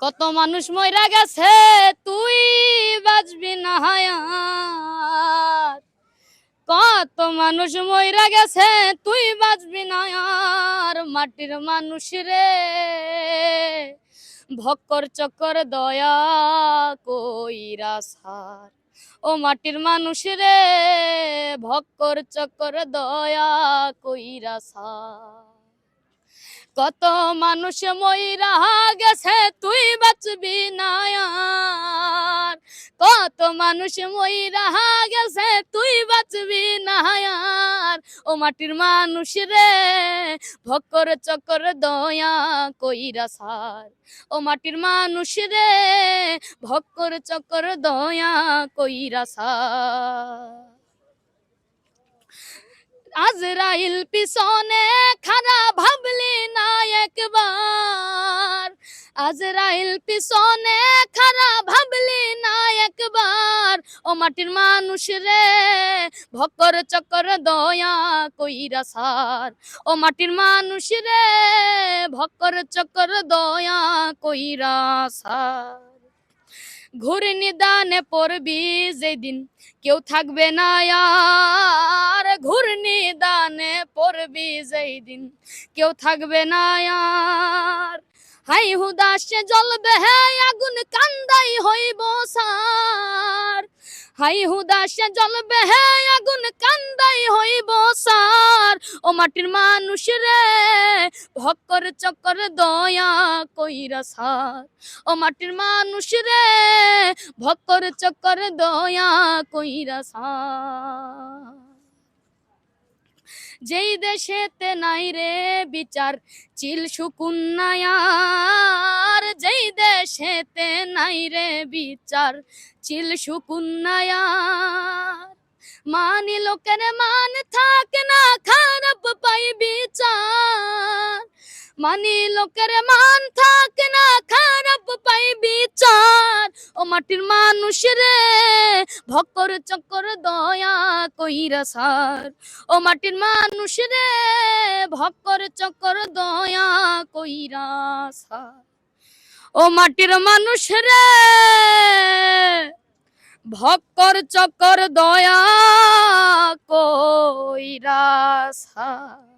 কত মানুষ মইরা গেছে তুই বাঁচবি না হায়াত, কত মানুষ মইরা গেছে তুই বাঁচবি না আর। মাটির মানুষ রে ভক্কর চক্কর দয়া কইরা সার, ও মাটির মানুষ রে ভক্কর চক্কর দয়া কইরা সার। কত মানুষ মইরা গেছে তুই বাঁচবি না আর, কত মানুষ মইরা গেছে তুই বাঁচবি না আর। ও মাটির মানুষ রে ভক্কর চক্কর দয়া কইরা সার, ও মাটির মানুষ রে ভক্কর চক্কর দয়া কইরা সার। আজরাইল পিছনে খারা ভাবলি না একবার, আজরাইল পিছনে খারা ভাবলি না একবার। ও মাটির মানুষ রে ভক্কর চক্কর দয়া কইরা সার, ও মাটির মানুষ রে ভক্কর চক্কর দয়া কইরা সার। ঘূর্ণি দানে পড়বি যেদিন কেউ থাকবে না আর, ঘূর্ণি দানে পড়বি যেদিন কেউ থাকবে না আর। হাই হুদাসে জ্বলবে হে আগুন কান্দাই হইব সার, হাই হুদাসে জ্বলবে হে আগুন কান্দাই হইব সার। ও মাটির মানুষ রে ভক্কর চক্কর দয়া কইরা সার, ও মাটির মানুষ রে ভক্কর চক্কর দয়া কইরা সার। যেই দেশেতে নাই রে বিচার চিল সুকুন নাই আর, যেই দেশেতে নাই রে বিচার চিল সুকুন নাই আর। মানি লোকের মান থাকে না খারাপ পাই বিচার, মানি লোকের মান থাকে না খারাপ পাই বিচার। ও মাটির মানুষ রে ভক্কর চক্কর দয়া কইরা সার, ও মাটির মানুষ রে ভক্কর চক্কর দয়া কইরা সার। ও মাটির মানুষ রে ভক্কর চক্কর দয়া কইরা সার।